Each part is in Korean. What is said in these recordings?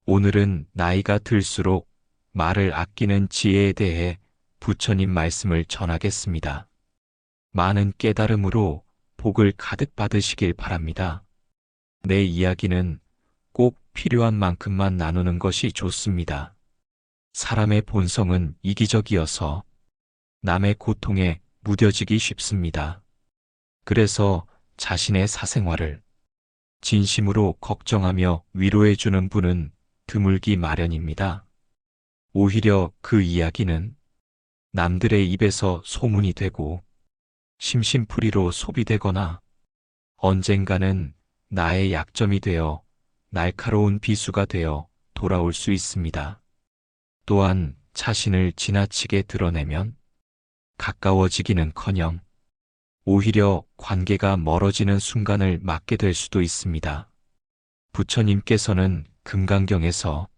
오늘은 나이가 들수록 말을 아끼는 지혜에 대해 부처님 말씀을 전하겠습니다. 많은 깨달음으로 복을 가득 받으시길 바랍니다. 내 이야기는 꼭 필요한 만큼만 나누는 것이 좋습니다. 사람의 본성은 이기적이어서 남의 고통에 무뎌지기 쉽습니다. 그래서 자신의 사생활을 진심으로 걱정하며 위로해주는 분은 드물기 마련입니다. 오히려 그 이야기는 남들의 입에서 소문이 되고 심심풀이로 소비되거나 언젠가는 나의 약점이 되어 날카로운 비수가 되어 돌아올 수 있습니다. 또한 자신을 지나치게 드러내면 가까워지기는커녕 오히려 관계가 멀어지는 순간을 맞게 될 수도 있습니다. 부처님께서는 금강경에서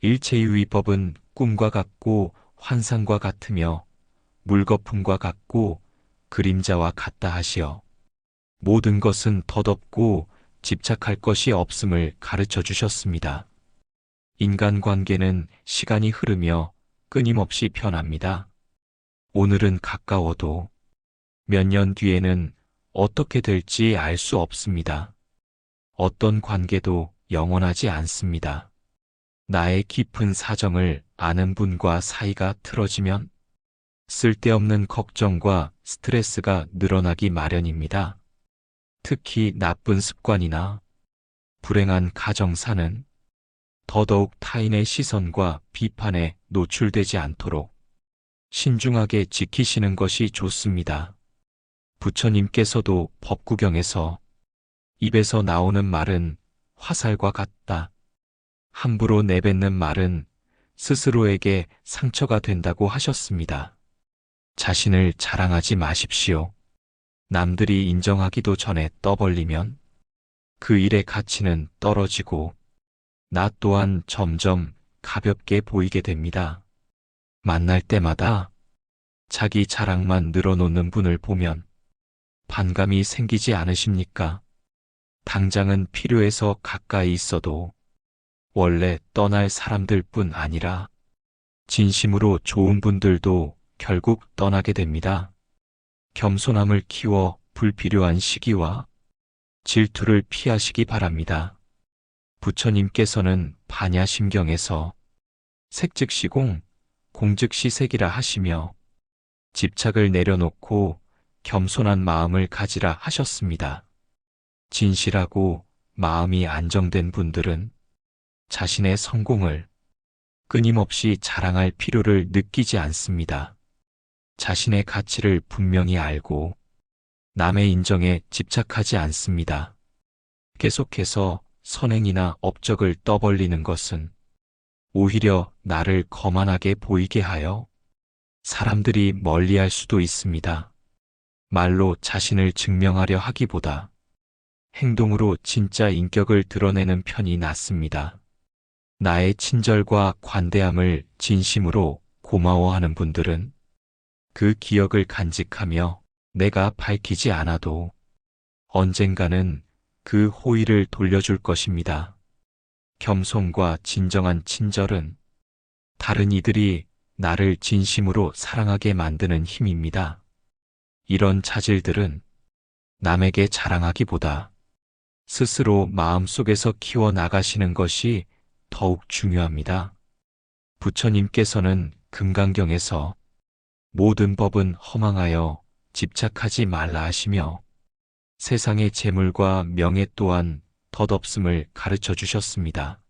일체유의법은 꿈과 같고 환상과 같으며 물거품과 같고 그림자와 같다 하시어 모든 것은 덧없고 집착할 것이 없음을 가르쳐 주셨습니다. 인간관계는 시간이 흐르며 끊임없이 변합니다. 오늘은 가까워도 몇 년 뒤에는 어떻게 될지 알 수 없습니다. 어떤 관계도 영원하지 않습니다. 나의 깊은 사정을 아는 분과 사이가 틀어지면 쓸데없는 걱정과 스트레스가 늘어나기 마련입니다. 특히 나쁜 습관이나 불행한 가정사는 더더욱 타인의 시선과 비판에 노출되지 않도록 신중하게 지키시는 것이 좋습니다. 부처님께서도 법구경에서 입에서 나오는 말은 화살과 같다. 함부로 내뱉는 말은 스스로에게 상처가 된다고 하셨습니다. 자신을 자랑하지 마십시오. 남들이 인정하기도 전에 떠벌리면 그 일의 가치는 떨어지고 나 또한 점점 가볍게 보이게 됩니다. 만날 때마다 자기 자랑만 늘어놓는 분을 보면 반감이 생기지 않으십니까? 당장은 필요해서 가까이 있어도 원래 떠날 사람들 뿐 아니라 진심으로 좋은 분들도 결국 떠나게 됩니다. 겸손함을 키워 불필요한 시기와 질투를 피하시기 바랍니다. 부처님께서는 반야심경에서 색즉시공, 공즉시색이라 하시며 집착을 내려놓고 겸손한 마음을 가지라 하셨습니다. 진실하고 마음이 안정된 분들은 자신의 성공을 끊임없이 자랑할 필요를 느끼지 않습니다. 자신의 가치를 분명히 알고 남의 인정에 집착하지 않습니다. 계속해서 선행이나 업적을 떠벌리는 것은 오히려 나를 거만하게 보이게 하여 사람들이 멀리할 수도 있습니다. 말로 자신을 증명하려 하기보다 행동으로 진짜 인격을 드러내는 편이 낫습니다. 나의 친절과 관대함을 진심으로 고마워하는 분들은 그 기억을 간직하며 내가 밝히지 않아도 언젠가는 그 호의를 돌려줄 것입니다. 겸손과 진정한 친절은 다른 이들이 나를 진심으로 사랑하게 만드는 힘입니다. 이런 자질들은 남에게 자랑하기보다 스스로 마음속에서 키워나가시는 것이 더욱 중요합니다. 부처님께서는 금강경에서 모든 법은 허망하여 집착하지 말라 하시며 세상의 재물과 명예 또한 덧없음을 가르쳐 주셨습니다.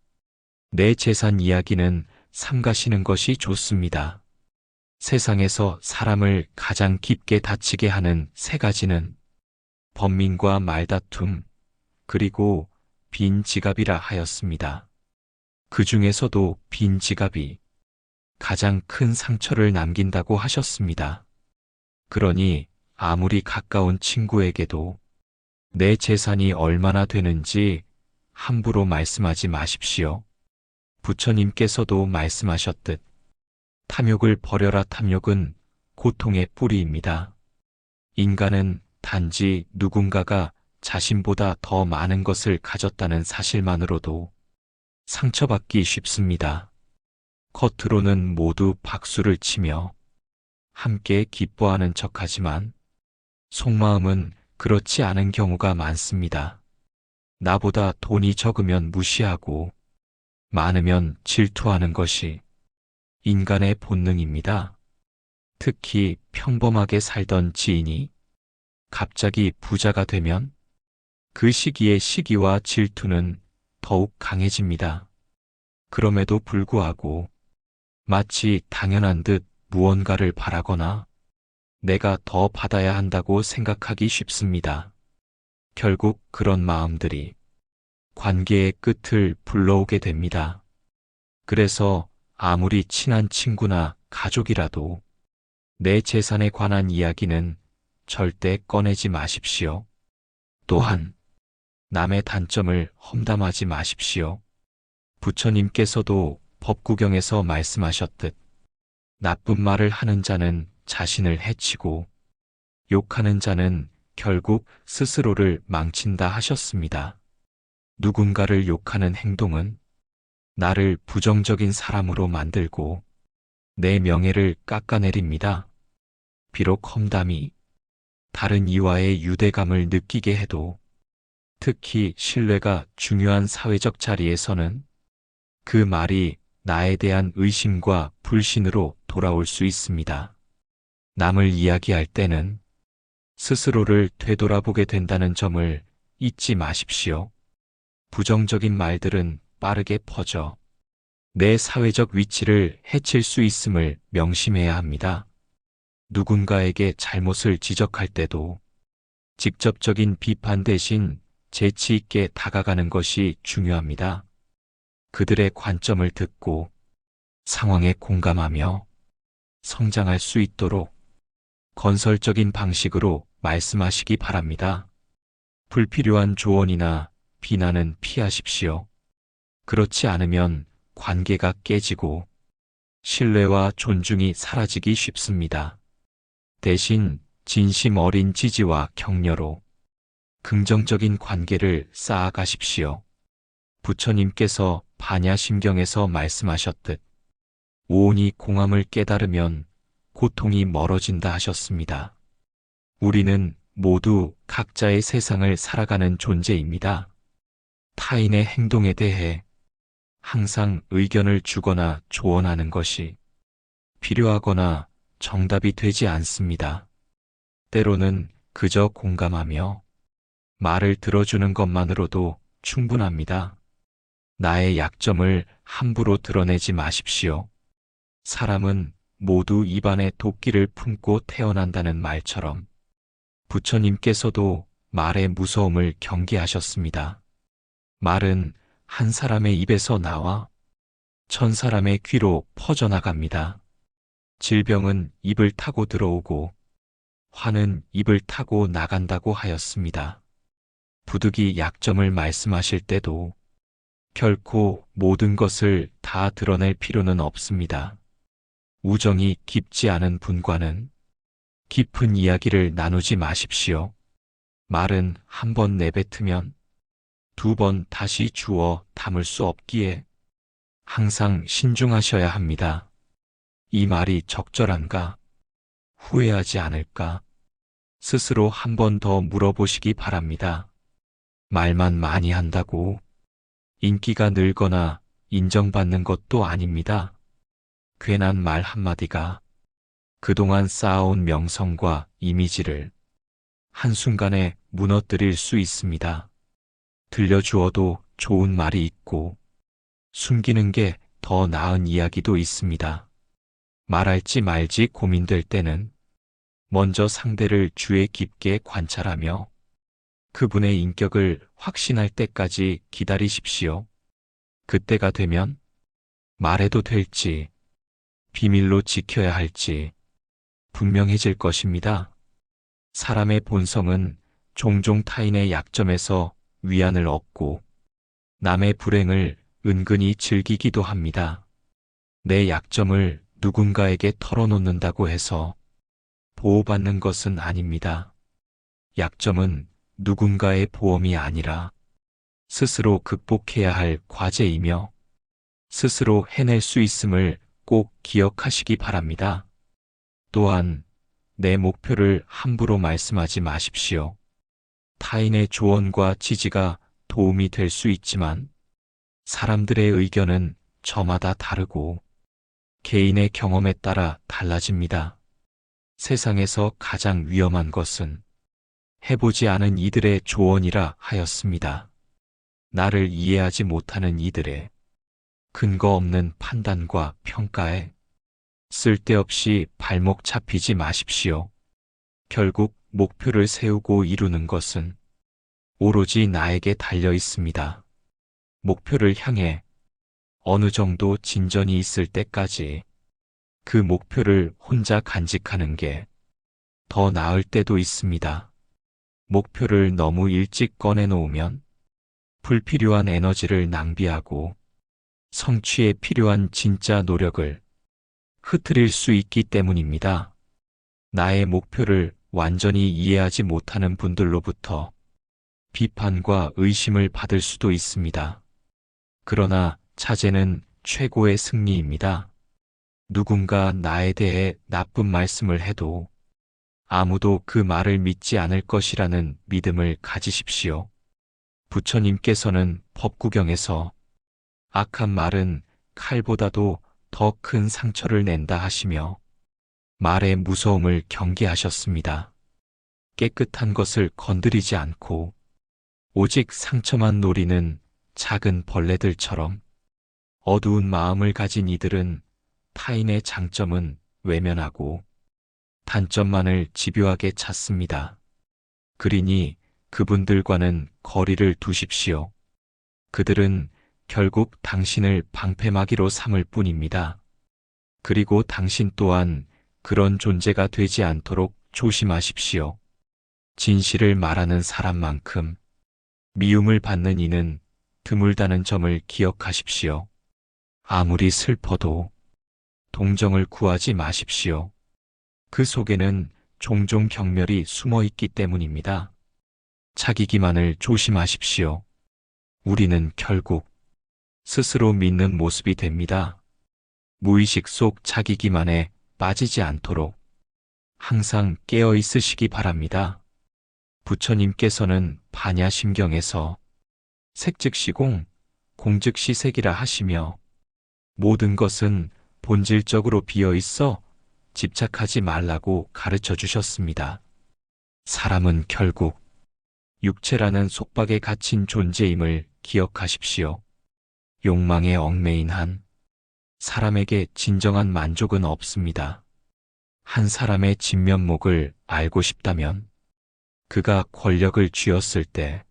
내 재산 이야기는 삼가시는 것이 좋습니다. 세상에서 사람을 가장 깊게 다치게 하는 세 가지는 번민과 말다툼, 그리고 빈 지갑이라 하였습니다. 그 중에서도 빈 지갑이 가장 큰 상처를 남긴다고 하셨습니다. 그러니 아무리 가까운 친구에게도 내 재산이 얼마나 되는지 함부로 말씀하지 마십시오. 부처님께서도 말씀하셨듯 탐욕을 버려라. 탐욕은 고통의 뿌리입니다. 인간은 단지 누군가가 자신보다 더 많은 것을 가졌다는 사실만으로도 상처받기 쉽습니다. 겉으로는 모두 박수를 치며 함께 기뻐하는 척하지만 속마음은 그렇지 않은 경우가 많습니다. 나보다 돈이 적으면 무시하고 많으면 질투하는 것이 인간의 본능입니다. 특히 평범하게 살던 지인이 갑자기 부자가 되면 그 시기에 시기와 질투는 더욱 강해집니다. 그럼에도 불구하고 마치 당연한 듯 무언가를 바라거나 내가 더 받아야 한다고 생각하기 쉽습니다. 결국 그런 마음들이 관계의 끝을 불러오게 됩니다. 그래서 아무리 친한 친구나 가족이라도 내 재산에 관한 이야기는 절대 꺼내지 마십시오. 또한 남의 단점을 험담하지 마십시오. 부처님께서도 법구경에서 말씀하셨듯 나쁜 말을 하는 자는 자신을 해치고 욕하는 자는 결국 스스로를 망친다 하셨습니다. 누군가를 욕하는 행동은 나를 부정적인 사람으로 만들고 내 명예를 깎아내립니다. 비록 험담이 다른 이와의 유대감을 느끼게 해도 특히 신뢰가 중요한 사회적 자리에서는 그 말이 나에 대한 의심과 불신으로 돌아올 수 있습니다. 남을 이야기할 때는 스스로를 되돌아보게 된다는 점을 잊지 마십시오. 부정적인 말들은 빠르게 퍼져 내 사회적 위치를 해칠 수 있음을 명심해야 합니다. 누군가에게 잘못을 지적할 때도 직접적인 비판 대신 재치 있게 다가가는 것이 중요합니다. 그들의 관점을 듣고 상황에 공감하며 성장할 수 있도록 건설적인 방식으로 말씀하시기 바랍니다. 불필요한 조언이나 비난은 피하십시오. 그렇지 않으면 관계가 깨지고 신뢰와 존중이 사라지기 쉽습니다. 대신 진심 어린 지지와 격려로 긍정적인 관계를 쌓아가십시오. 부처님께서 반야심경에서 말씀하셨듯 오온이 공함을 깨달으면 고통이 멀어진다 하셨습니다. 우리는 모두 각자의 세상을 살아가는 존재입니다. 타인의 행동에 대해 항상 의견을 주거나 조언하는 것이 필요하거나 정답이 되지 않습니다. 때로는 그저 공감하며 말을 들어주는 것만으로도 충분합니다. 나의 약점을 함부로 드러내지 마십시오. 사람은 모두 입안에 도끼를 품고 태어난다는 말처럼 부처님께서도 말의 무서움을 경계하셨습니다. 말은 한 사람의 입에서 나와 천 사람의 귀로 퍼져나갑니다. 질병은 입을 타고 들어오고 화는 입을 타고 나간다고 하였습니다. 부득이 약점을 말씀하실 때도 결코 모든 것을 다 드러낼 필요는 없습니다. 우정이 깊지 않은 분과는 깊은 이야기를 나누지 마십시오. 말은 한 번 내뱉으면 두 번 다시 주워 담을 수 없기에 항상 신중하셔야 합니다. 이 말이 적절한가? 후회하지 않을까? 스스로 한 번 더 물어보시기 바랍니다. 말만 많이 한다고 인기가 늘거나 인정받는 것도 아닙니다. 괜한 말 한마디가 그동안 쌓아온 명성과 이미지를 한순간에 무너뜨릴 수 있습니다. 들려주어도 좋은 말이 있고 숨기는 게 더 나은 이야기도 있습니다. 말할지 말지 고민될 때는 먼저 상대를 주의 깊게 관찰하며 그분의 인격을 확신할 때까지 기다리십시오. 그때가 되면 말해도 될지 비밀로 지켜야 할지 분명해질 것입니다. 사람의 본성은 종종 타인의 약점에서 위안을 얻고 남의 불행을 은근히 즐기기도 합니다. 내 약점을 누군가에게 털어놓는다고 해서 보호받는 것은 아닙니다. 약점은 누군가의 보험이 아니라 스스로 극복해야 할 과제이며 스스로 해낼 수 있음을 꼭 기억하시기 바랍니다. 또한 내 목표를 함부로 말씀하지 마십시오. 타인의 조언과 지지가 도움이 될 수 있지만 사람들의 의견은 저마다 다르고 개인의 경험에 따라 달라집니다. 세상에서 가장 위험한 것은 해보지 않은 이들의 조언이라 하였습니다. 나를 이해하지 못하는 이들의 근거 없는 판단과 평가에 쓸데없이 발목 잡히지 마십시오. 결국 목표를 세우고 이루는 것은 오로지 나에게 달려 있습니다. 목표를 향해 어느 정도 진전이 있을 때까지 그 목표를 혼자 간직하는 게 더 나을 때도 있습니다. 목표를 너무 일찍 꺼내놓으면 불필요한 에너지를 낭비하고 성취에 필요한 진짜 노력을 흐트릴 수 있기 때문입니다. 나의 목표를 완전히 이해하지 못하는 분들로부터 비판과 의심을 받을 수도 있습니다. 그러나 차제는 최고의 승리입니다. 누군가 나에 대해 나쁜 말씀을 해도 아무도 그 말을 믿지 않을 것이라는 믿음을 가지십시오. 부처님께서는 법구경에서 악한 말은 칼보다도 더 큰 상처를 낸다 하시며 말의 무서움을 경계하셨습니다. 깨끗한 것을 건드리지 않고 오직 상처만 노리는 작은 벌레들처럼 어두운 마음을 가진 이들은 타인의 장점은 외면하고 단점만을 집요하게 찾습니다. 그러니 그분들과는 거리를 두십시오. 그들은 결국 당신을 방패막이로 삼을 뿐입니다. 그리고 당신 또한 그런 존재가 되지 않도록 조심하십시오. 진실을 말하는 사람만큼 미움을 받는 이는 드물다는 점을 기억하십시오. 아무리 슬퍼도 동정을 구하지 마십시오. 그 속에는 종종 경멸이 숨어 있기 때문입니다. 자기 기만을 조심하십시오. 우리는 결국 스스로 믿는 모습이 됩니다. 무의식 속 자기 기만에 빠지지 않도록 항상 깨어 있으시기 바랍니다. 부처님께서는 반야심경에서 색즉시공, 공즉시색이라 하시며 모든 것은 본질적으로 비어 있어 집착하지 말라고 가르쳐 주셨습니다. 사람은 결국 육체라는 속박에 갇힌 존재임을 기억하십시오. 욕망에 얽매인 한 사람에게 진정한 만족은 없습니다. 한 사람의 진면목을 알고 싶다면 그가 권력을 쥐었을 때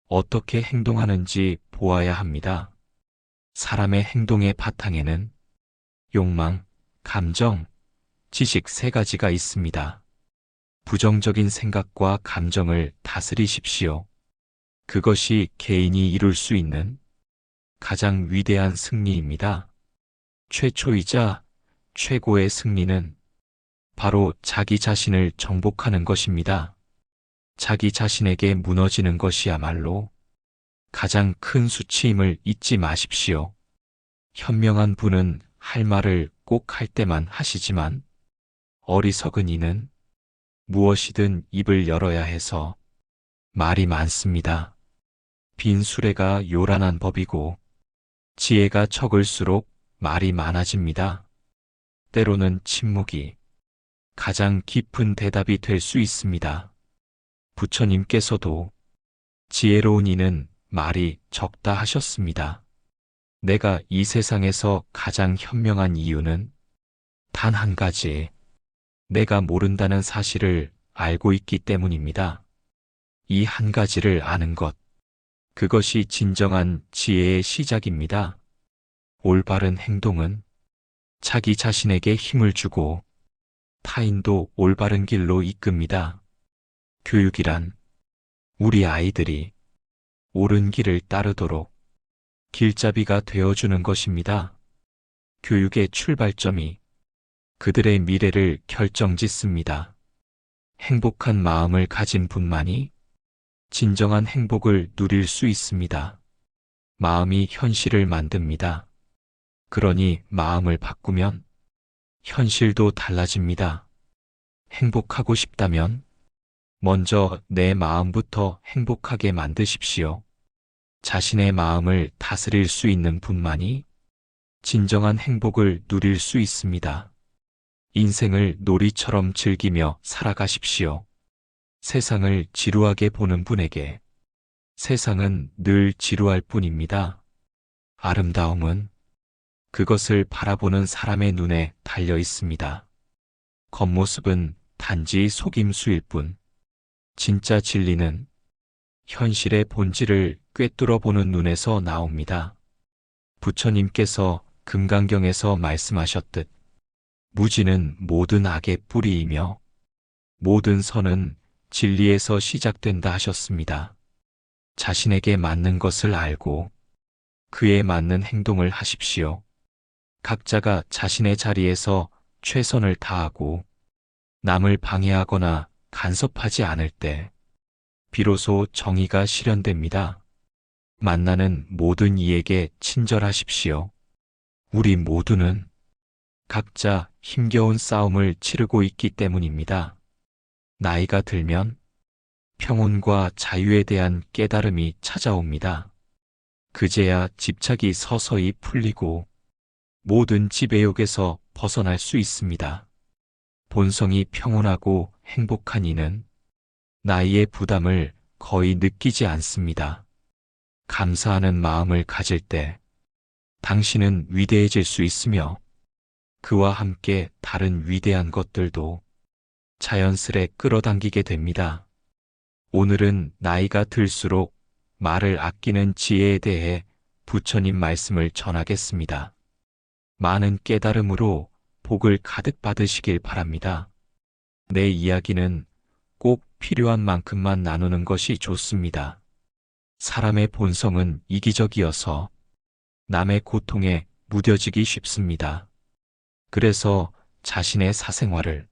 어떻게 행동하는지 보아야 합니다. 사람의 행동의 바탕에는 욕망, 감정, 지식 세 가지가 있습니다. 부정적인 생각과 감정을 다스리십시오. 그것이 개인이 이룰 수 있는 가장 위대한 승리입니다. 최초이자 최고의 승리는 바로 자기 자신을 정복하는 것입니다. 자기 자신에게 무너지는 것이야말로 가장 큰 수치임을 잊지 마십시오. 현명한 분은 할 말을 꼭 할 때만 하시지만 어리석은 이는 무엇이든 입을 열어야 해서 말이 많습니다. 빈 수레가 요란한 법이고 지혜가 적을수록 말이 많아집니다. 때로는 침묵이 가장 깊은 대답이 될 수 있습니다. 부처님께서도 지혜로운 이는 말이 적다 하셨습니다. 내가 이 세상에서 가장 현명한 이유는 단 한 가지, 내가 모른다는 사실을 알고 있기 때문입니다. 이 한 가지를 아는 것, 그것이 진정한 지혜의 시작입니다. 올바른 행동은 자기 자신에게 힘을 주고 타인도 올바른 길로 이끕니다. 교육이란 우리 아이들이 옳은 길을 따르도록 길잡이가 되어주는 것입니다. 교육의 출발점이 그들의 미래를 결정짓습니다. 행복한 마음을 가진 분만이 진정한 행복을 누릴 수 있습니다. 마음이 현실을 만듭니다. 그러니 마음을 바꾸면 현실도 달라집니다. 행복하고 싶다면 먼저 내 마음부터 행복하게 만드십시오. 자신의 마음을 다스릴 수 있는 분만이 진정한 행복을 누릴 수 있습니다. 인생을 놀이처럼 즐기며 살아가십시오. 세상을 지루하게 보는 분에게 세상은 늘 지루할 뿐입니다. 아름다움은 그것을 바라보는 사람의 눈에 달려 있습니다. 겉모습은 단지 속임수일 뿐, 진짜 진리는 현실의 본질을 꿰뚫어 보는 눈에서 나옵니다. 부처님께서 금강경에서 말씀하셨듯 무지는 모든 악의 뿌리이며 모든 선은 진리에서 시작된다 하셨습니다. 자신에게 맞는 것을 알고 그에 맞는 행동을 하십시오. 각자가 자신의 자리에서 최선을 다하고 남을 방해하거나 간섭하지 않을 때 비로소 정의가 실현됩니다. 만나는 모든 이에게 친절하십시오. 우리 모두는 각자 힘겨운 싸움을 치르고 있기 때문입니다. 나이가 들면 평온과 자유에 대한 깨달음이 찾아옵니다. 그제야 집착이 서서히 풀리고 모든 지배욕에서 벗어날 수 있습니다. 본성이 평온하고 행복한 이는 나이의 부담을 거의 느끼지 않습니다. 감사하는 마음을 가질 때 당신은 위대해질 수 있으며 그와 함께 다른 위대한 것들도 자연스레 끌어당기게 됩니다. 오늘은 나이가 들수록 말을 아끼는 지혜에 대해 부처님 말씀을 전하겠습니다. 많은 깨달음으로 복을 가득 받으시길 바랍니다. 내 이야기는 꼭 필요한 만큼만 나누는 것이 좋습니다. 사람의 본성은 이기적이어서 남의 고통에 무뎌지기 쉽습니다. 그래서 자신의 사생활을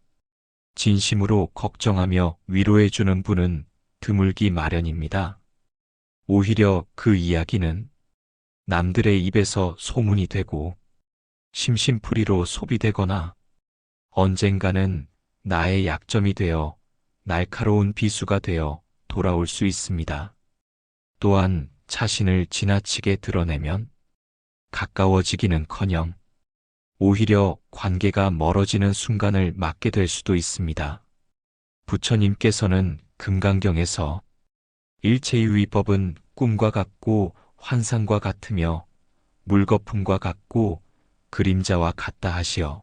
진심으로 걱정하며 위로해주는 분은 드물기 마련입니다. 오히려 그 이야기는 남들의 입에서 소문이 되고 심심풀이로 소비되거나 언젠가는 나의 약점이 되어 날카로운 비수가 되어 돌아올 수 있습니다. 또한 자신을 지나치게 드러내면 가까워지기는커녕 오히려 관계가 멀어지는 순간을 맞게 될 수도 있습니다. 부처님께서는 금강경에서 일체유의법은 꿈과 같고 환상과 같으며 물거품과 같고 그림자와 같다 하시어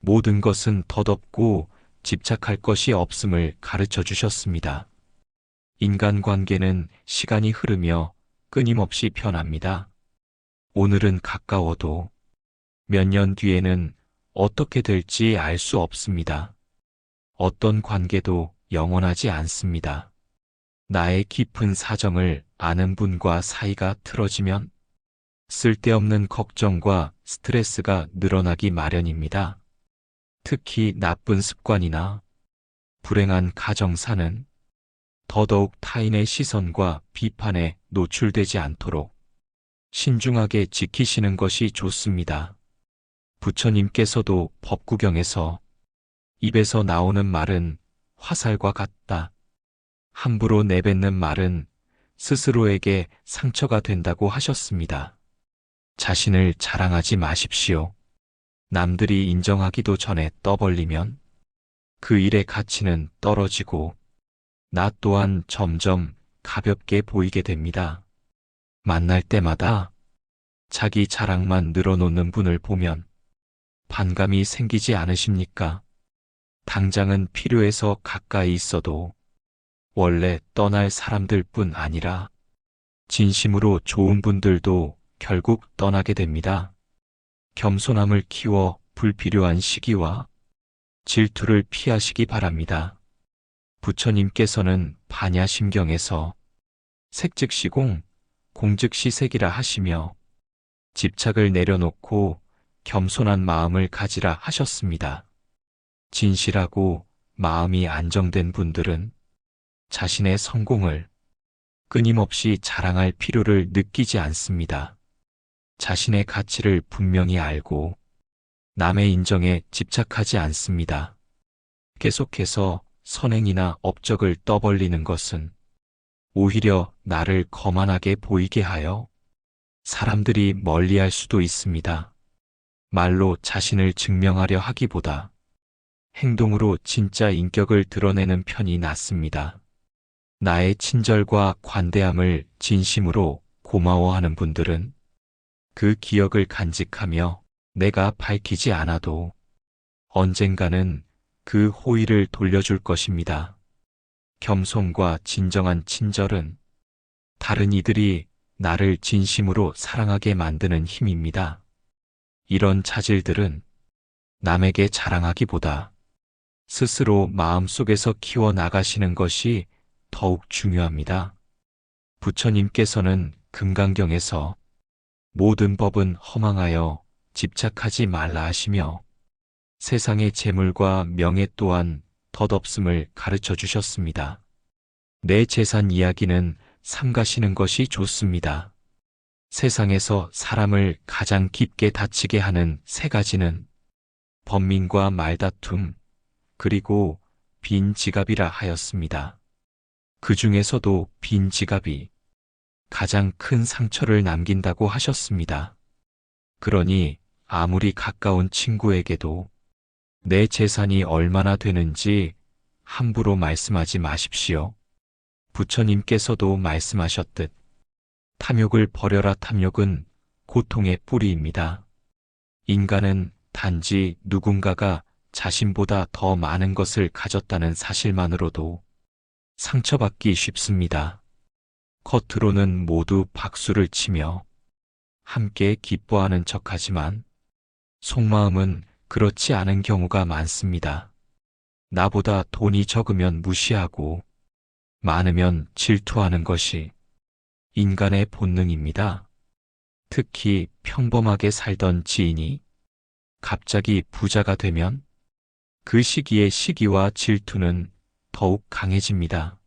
모든 것은 덧없고 집착할 것이 없음을 가르쳐 주셨습니다. 인간관계는 시간이 흐르며 끊임없이 변합니다. 오늘은 가까워도 몇 년 뒤에는 어떻게 될지 알 수 없습니다. 어떤 관계도 영원하지 않습니다. 나의 깊은 사정을 아는 분과 사이가 틀어지면 쓸데없는 걱정과 스트레스가 늘어나기 마련입니다. 특히 나쁜 습관이나 불행한 가정사는 더더욱 타인의 시선과 비판에 노출되지 않도록 신중하게 지키시는 것이 좋습니다. 부처님께서도 법구경에서 입에서 나오는 말은 화살과 같다. 함부로 내뱉는 말은 스스로에게 상처가 된다고 하셨습니다. 자신을 자랑하지 마십시오. 남들이 인정하기도 전에 떠벌리면 그 일의 가치는 떨어지고 나 또한 점점 가볍게 보이게 됩니다. 만날 때마다 자기 자랑만 늘어놓는 분을 보면 반감이 생기지 않으십니까? 당장은 필요해서 가까이 있어도 원래 떠날 사람들 뿐 아니라 진심으로 좋은 분들도 결국 떠나게 됩니다. 겸손함을 키워 불필요한 시기와 질투를 피하시기 바랍니다. 부처님께서는 반야심경에서 색즉시공, 공즉시색이라 하시며 집착을 내려놓고 겸손한 마음을 가지라 하셨습니다. 진실하고 마음이 안정된 분들은 자신의 성공을 끊임없이 자랑할 필요를 느끼지 않습니다. 자신의 가치를 분명히 알고 남의 인정에 집착하지 않습니다. 계속해서 선행이나 업적을 떠벌리는 것은 오히려 나를 거만하게 보이게 하여 사람들이 멀리할 수도 있습니다. 말로 자신을 증명하려 하기보다 행동으로 진짜 인격을 드러내는 편이 낫습니다. 나의 친절과 관대함을 진심으로 고마워하는 분들은 그 기억을 간직하며 내가 밝히지 않아도 언젠가는 그 호의를 돌려줄 것입니다. 겸손과 진정한 친절은 다른 이들이 나를 진심으로 사랑하게 만드는 힘입니다. 이런 자질들은 남에게 자랑하기보다 스스로 마음속에서 키워나가시는 것이 더욱 중요합니다. 부처님께서는 금강경에서 모든 법은 허망하여 집착하지 말라 하시며 세상의 재물과 명예 또한 덧없음을 가르쳐 주셨습니다. 내 재산 이야기는 삼가시는 것이 좋습니다. 세상에서 사람을 가장 깊게 다치게 하는 세 가지는 번민과 말다툼, 그리고 빈 지갑이라 하였습니다. 그 중에서도 빈 지갑이 가장 큰 상처를 남긴다고 하셨습니다. 그러니 아무리 가까운 친구에게도 내 재산이 얼마나 되는지 함부로 말씀하지 마십시오. 부처님께서도 말씀하셨듯 탐욕을 버려라. 탐욕은 고통의 뿌리입니다. 인간은 단지 누군가가 자신보다 더 많은 것을 가졌다는 사실만으로도 상처받기 쉽습니다. 겉으로는 모두 박수를 치며 함께 기뻐하는 척하지만 속마음은 그렇지 않은 경우가 많습니다. 나보다 돈이 적으면 무시하고 많으면 질투하는 것이 인간의 본능입니다. 특히 평범하게 살던 지인이 갑자기 부자가 되면 그 시기에 시기와 질투는 더욱 강해집니다.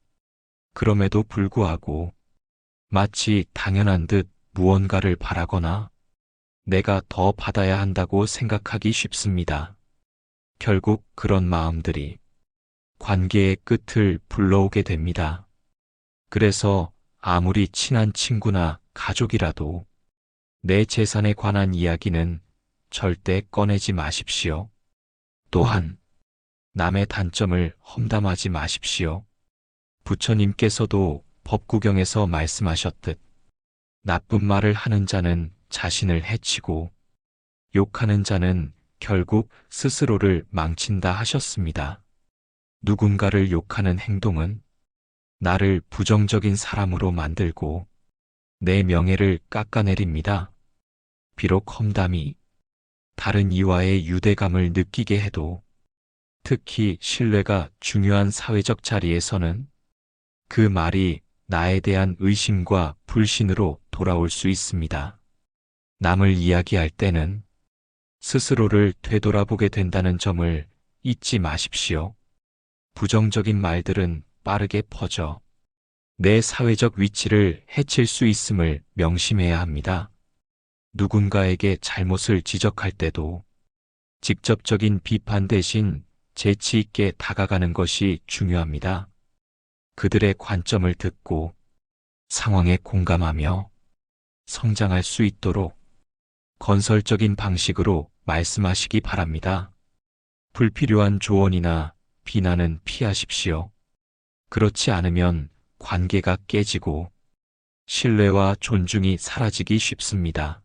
그럼에도 불구하고 마치 당연한 듯 무언가를 바라거나 내가 더 받아야 한다고 생각하기 쉽습니다. 결국 그런 마음들이 관계의 끝을 불러오게 됩니다. 그래서 아무리 친한 친구나 가족이라도 내 재산에 관한 이야기는 절대 꺼내지 마십시오. 또한 남의 단점을 험담하지 마십시오. 부처님께서도 법구경에서 말씀하셨듯 나쁜 말을 하는 자는 자신을 해치고 욕하는 자는 결국 스스로를 망친다 하셨습니다. 누군가를 욕하는 행동은 나를 부정적인 사람으로 만들고 내 명예를 깎아내립니다. 비록 험담이 다른 이와의 유대감을 느끼게 해도 특히 신뢰가 중요한 사회적 자리에서는 그 말이 나에 대한 의심과 불신으로 돌아올 수 있습니다. 남을 이야기할 때는 스스로를 되돌아보게 된다는 점을 잊지 마십시오. 부정적인 말들은 빠르게 퍼져 내 사회적 위치를 해칠 수 있음을 명심해야 합니다. 누군가에게 잘못을 지적할 때도 직접적인 비판 대신 재치 있게 다가가는 것이 중요합니다. 그들의 관점을 듣고 상황에 공감하며 성장할 수 있도록 건설적인 방식으로 말씀하시기 바랍니다. 불필요한 조언이나 비난은 피하십시오. 그렇지 않으면 관계가 깨지고 신뢰와 존중이 사라지기 쉽습니다.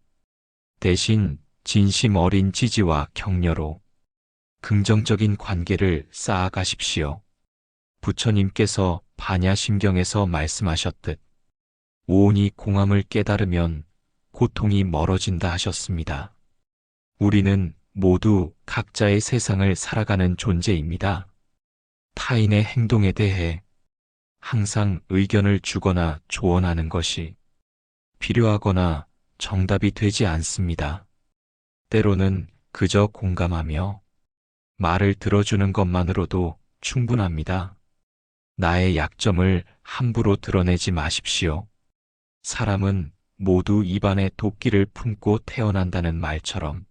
대신 진심 어린 지지와 격려로 긍정적인 관계를 쌓아가십시오. 부처님께서 반야심경에서 말씀하셨듯 오온이 공함을 깨달으면 고통이 멀어진다 하셨습니다. 우리는 모두 각자의 세상을 살아가는 존재입니다. 타인의 행동에 대해 항상 의견을 주거나 조언하는 것이 필요하거나 정답이 되지 않습니다. 때로는 그저 공감하며 말을 들어주는 것만으로도 충분합니다. 나의 약점을 함부로 드러내지 마십시오. 사람은 모두 입안에 도끼를 품고 태어난다는 말처럼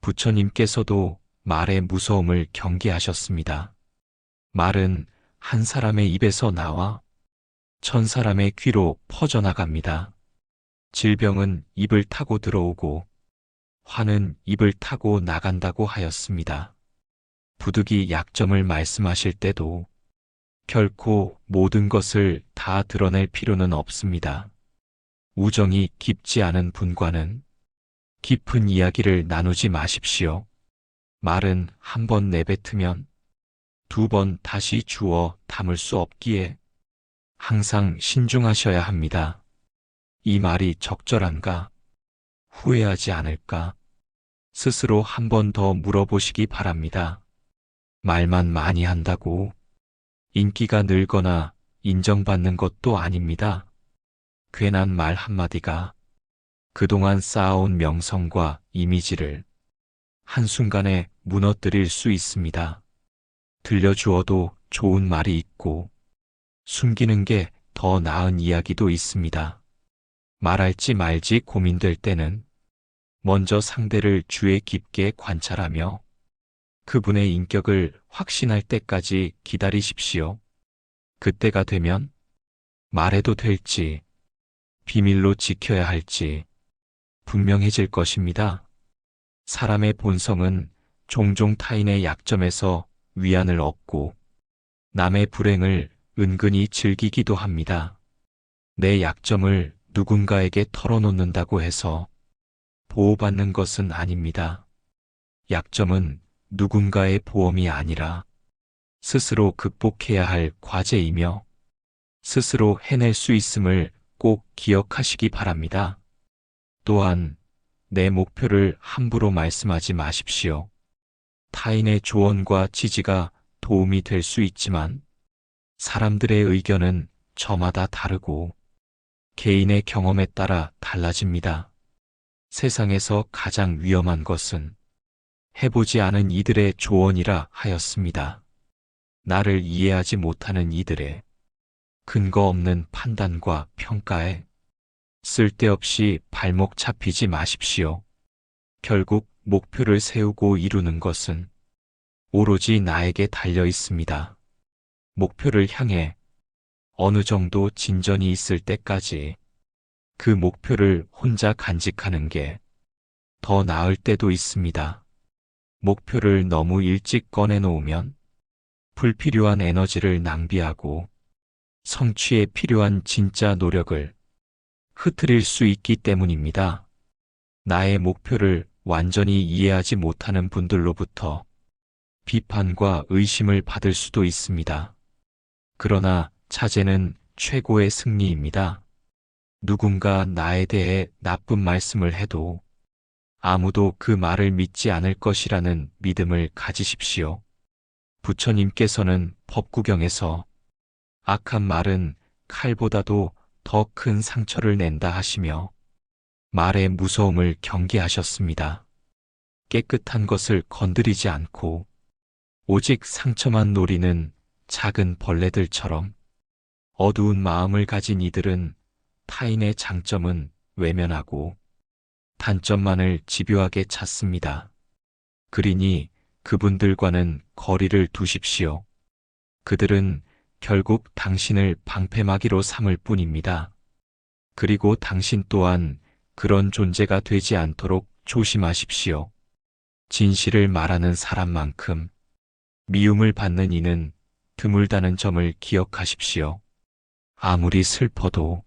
부처님께서도 말의 무서움을 경계하셨습니다. 말은 한 사람의 입에서 나와 천 사람의 귀로 퍼져나갑니다. 질병은 입을 타고 들어오고 화는 입을 타고 나간다고 하였습니다. 부득이 약점을 말씀하실 때도 결코 모든 것을 다 드러낼 필요는 없습니다. 우정이 깊지 않은 분과는 깊은 이야기를 나누지 마십시오. 말은 한 번 내뱉으면 두 번 다시 주워 담을 수 없기에 항상 신중하셔야 합니다. 이 말이 적절한가? 후회하지 않을까? 스스로 한 번 더 물어보시기 바랍니다. 말만 많이 한다고 인기가 늘거나 인정받는 것도 아닙니다. 괜한 말 한마디가 그동안 쌓아온 명성과 이미지를 한순간에 무너뜨릴 수 있습니다. 들려주어도 좋은 말이 있고 숨기는 게 더 나은 이야기도 있습니다. 말할지 말지 고민될 때는 먼저 상대를 주의 깊게 관찰하며 그분의 인격을 확신할 때까지 기다리십시오. 그때가 되면 말해도 될지 비밀로 지켜야 할지 분명해질 것입니다. 사람의 본성은 종종 타인의 약점에서 위안을 얻고 남의 불행을 은근히 즐기기도 합니다. 내 약점을 누군가에게 털어놓는다고 해서 보호받는 것은 아닙니다. 약점은 누군가의 보험이 아니라 스스로 극복해야 할 과제이며 스스로 해낼 수 있음을 꼭 기억하시기 바랍니다. 또한 내 목표를 함부로 말씀하지 마십시오. 타인의 조언과 지지가 도움이 될 수 있지만 사람들의 의견은 저마다 다르고 개인의 경험에 따라 달라집니다. 세상에서 가장 위험한 것은 해보지 않은 이들의 조언이라 하였습니다. 나를 이해하지 못하는 이들의 근거 없는 판단과 평가에 쓸데없이 발목 잡히지 마십시오. 결국 목표를 세우고 이루는 것은 오로지 나에게 달려 있습니다. 목표를 향해 어느 정도 진전이 있을 때까지 그 목표를 혼자 간직하는 게 더 나을 때도 있습니다. 목표를 너무 일찍 꺼내놓으면 불필요한 에너지를 낭비하고 성취에 필요한 진짜 노력을 흐트릴 수 있기 때문입니다. 나의 목표를 완전히 이해하지 못하는 분들로부터 비판과 의심을 받을 수도 있습니다. 그러나 차제는 최고의 승리입니다. 누군가 나에 대해 나쁜 말씀을 해도 아무도 그 말을 믿지 않을 것이라는 믿음을 가지십시오. 부처님께서는 법구경에서 악한 말은 칼보다도 더 큰 상처를 낸다 하시며 말의 무서움을 경계하셨습니다. 깨끗한 것을 건드리지 않고 오직 상처만 노리는 작은 벌레들처럼 어두운 마음을 가진 이들은 타인의 장점은 외면하고 단점만을 집요하게 찾습니다. 그러니 그분들과는 거리를 두십시오. 그들은 결국 당신을 방패막이로 삼을 뿐입니다. 그리고 당신 또한 그런 존재가 되지 않도록 조심하십시오. 진실을 말하는 사람만큼 미움을 받는 이는 드물다는 점을 기억하십시오. 아무리 슬퍼도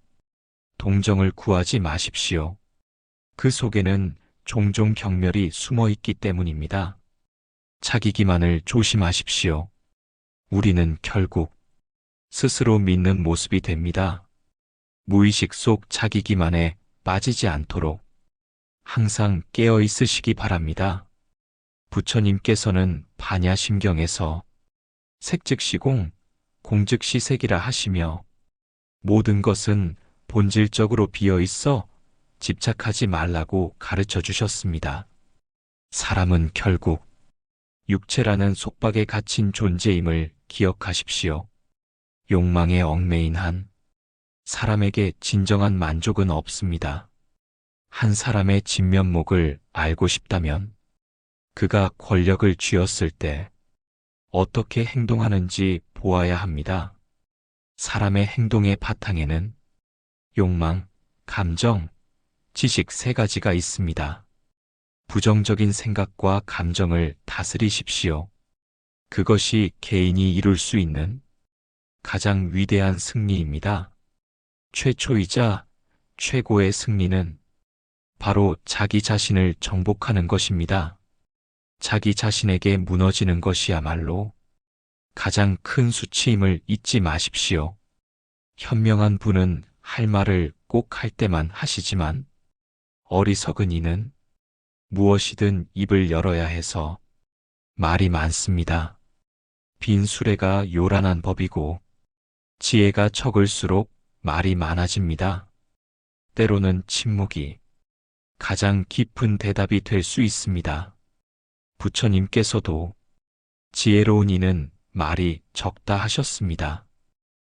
동정을 구하지 마십시오. 그 속에는 종종 경멸이 숨어 있기 때문입니다. 자기기만을 조심하십시오. 우리는 결국 스스로 믿는 모습이 됩니다. 무의식 속 자기기만에 빠지지 않도록 항상 깨어 있으시기 바랍니다. 부처님께서는 반야심경에서 색즉시공, 공즉시색이라 하시며 모든 것은 본질적으로 비어 있어 집착하지 말라고 가르쳐 주셨습니다. 사람은 결국 육체라는 속박에 갇힌 존재임을 기억하십시오. 욕망에 얽매인 한 사람에게 진정한 만족은 없습니다. 한 사람의 진면목을 알고 싶다면 그가 권력을 쥐었을 때 어떻게 행동하는지 보아야 합니다. 사람의 행동의 바탕에는 욕망, 감정, 지식 세 가지가 있습니다. 부정적인 생각과 감정을 다스리십시오. 그것이 개인이 이룰 수 있는 가장 위대한 승리입니다. 최초이자 최고의 승리는 바로 자기 자신을 정복하는 것입니다. 자기 자신에게 무너지는 것이야말로 가장 큰 수치임을 잊지 마십시오. 현명한 분은 할 말을 꼭 할 때만 하시지만 어리석은 이는 무엇이든 입을 열어야 해서 말이 많습니다. 빈 수레가 요란한 법이고 지혜가 적을수록 말이 많아집니다. 때로는 침묵이 가장 깊은 대답이 될 수 있습니다. 부처님께서도 지혜로운 이는 말이 적다 하셨습니다.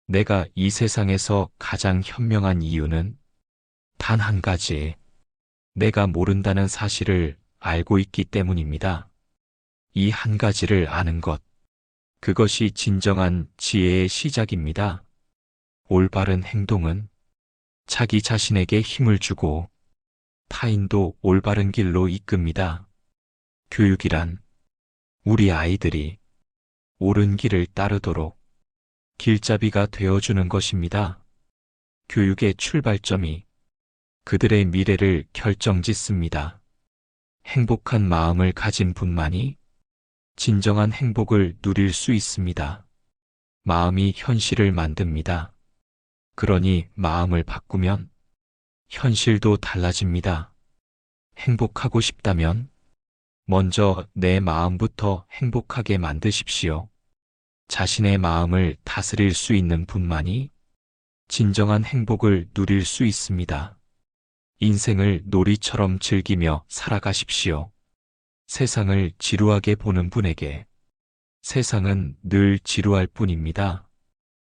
내가 이 세상에서 가장 현명한 이유는 단 한 가지, 내가 모른다는 사실을 알고 있기 때문입니다. 이 한 가지를 아는 것, 그것이 진정한 지혜의 시작입니다. 올바른 행동은 자기 자신에게 힘을 주고 타인도 올바른 길로 이끕니다. 교육이란 우리 아이들이 옳은 길을 따르도록 길잡이가 되어주는 것입니다. 교육의 출발점이 그들의 미래를 결정짓습니다. 행복한 마음을 가진 분만이 진정한 행복을 누릴 수 있습니다. 마음이 현실을 만듭니다. 그러니 마음을 바꾸면 현실도 달라집니다. 행복하고 싶다면 먼저 내 마음부터 행복하게 만드십시오. 자신의 마음을 다스릴 수 있는 분만이 진정한 행복을 누릴 수 있습니다. 인생을 놀이처럼 즐기며 살아가십시오. 세상을 지루하게 보는 분에게 세상은 늘 지루할 뿐입니다.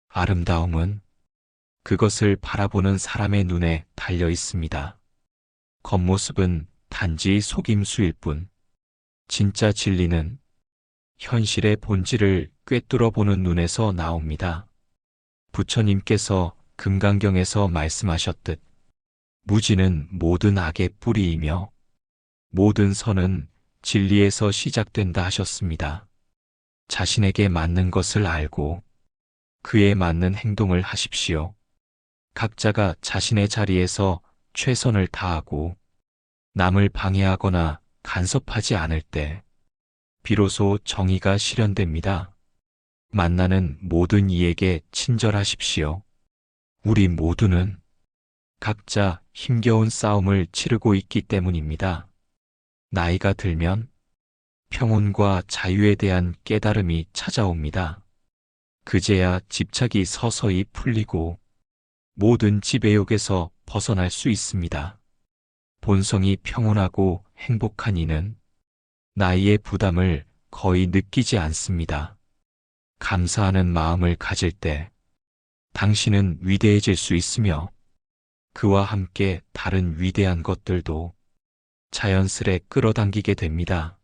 아름다움은 그것을 바라보는 사람의 눈에 달려 있습니다. 겉모습은 단지 속임수일 뿐, 진짜 진리는 현실의 본질을 꿰뚫어 보는 눈에서 나옵니다. 부처님께서 금강경에서 말씀하셨듯 무지는 모든 악의 뿌리이며 모든 선은 진리에서 시작된다 하셨습니다. 자신에게 맞는 것을 알고 그에 맞는 행동을 하십시오. 각자가 자신의 자리에서 최선을 다하고 남을 방해하거나 간섭하지 않을 때 비로소 정의가 실현됩니다. 만나는 모든 이에게 친절하십시오. 우리 모두는 각자 힘겨운 싸움을 치르고 있기 때문입니다. 나이가 들면 평온과 자유에 대한 깨달음이 찾아옵니다. 그제야 집착이 서서히 풀리고 모든 지배욕에서 벗어날 수 있습니다. 본성이 평온하고 행복한 이는 나이의 부담을 거의 느끼지 않습니다. 감사하는 마음을 가질 때 당신은 위대해질 수 있으며 그와 함께 다른 위대한 것들도 자연스레 끌어당기게 됩니다.